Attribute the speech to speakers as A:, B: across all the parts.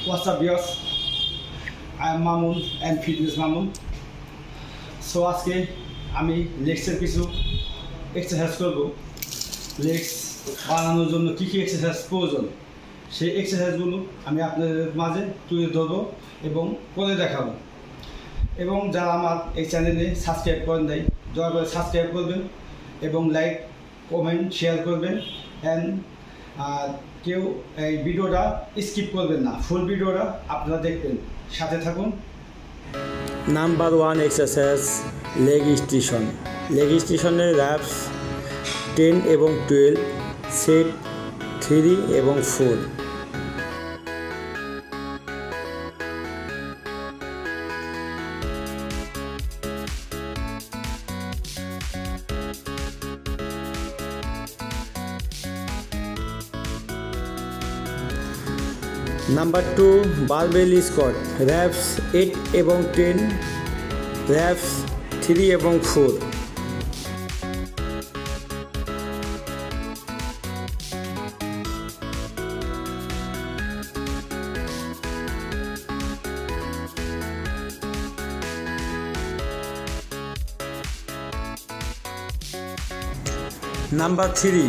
A: What's up, viewers? I am Mamun and Fitness Mamun. So আজকে আমি লেগসের কিছু exercise করব। লেগস বানানোর জন্য কী কী এক্সারসাইজ প্রয়োজন সেই এক্সারসাইজগুলো আমি আপনাদের মাঝে তুলে ধরবো এবং করে দেখাবো। এবং যারা আমার এই চ্যানেলে সাবস্ক্রাইব করেন নাই দয়া করে সাবস্ক্রাইব করবেন এবং লাইক কমেন্ট শেয়ার করবেন অ্যান্ড কেউ এই ভিডিওটা স্কিপ করবেন না, ফুল ভিডিওটা আপনারা দেখবেন, সাথে থাকুন।
B: Number 1 exercise leg station. Leg স্টেশনের র্যাপস 10 এবং 12, সেট 3 এবং 4। নাম্বার 2 বারবেল স্কোয়াট, র্যাপস 8 এবং 10, র্যাপস 3 এবং 4। Number 3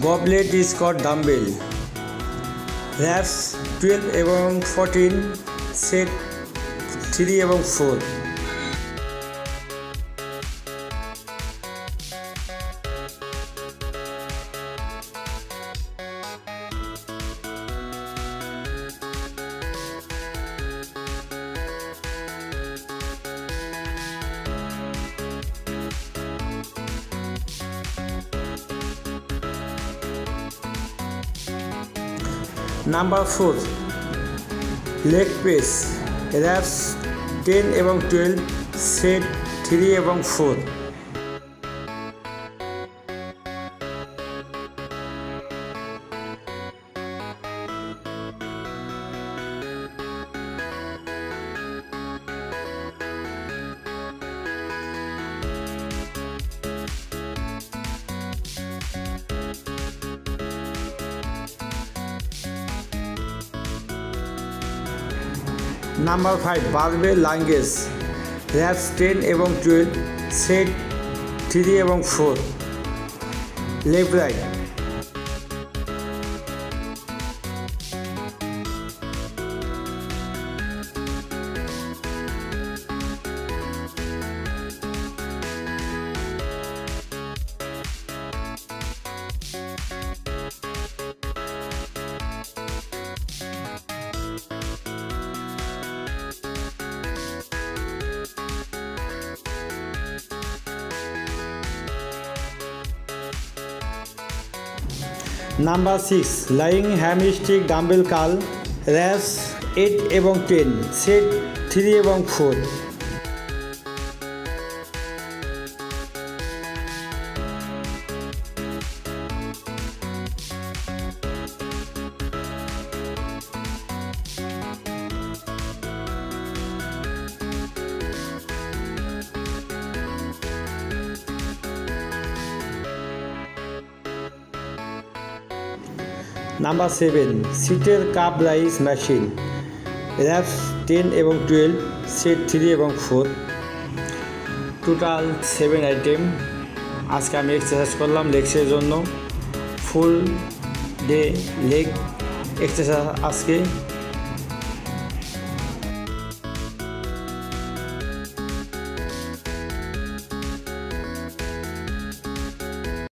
B: goblet squat dumbbell, reps 12 এবং 14, সেট 3 এবং 4। নাম্বার 4 লেগ প্রেস, র্যাপস 10 এবং 12, সেট 3 এবং 4। নাম্বার 5 বারবেল লাঙ্গেস, র্যাপস 10 এবং 12, সেট 3 এবং 4। Left right. Number 6 lying hamstring dumbbell curl, reps 8 এবং 10, সেট 3 এবং 4। নাম্বার 7 সিটের কাপ রাইস মেশিন, র্যাপস 10 এবং 12, সেট 3 এবং 4। টোটাল 7 আইটেম আজকে আমি এক্সারসাইজ করলাম লেগসের জন্য। ফুল ডে লেগ এক্সারসাইজ আজকে।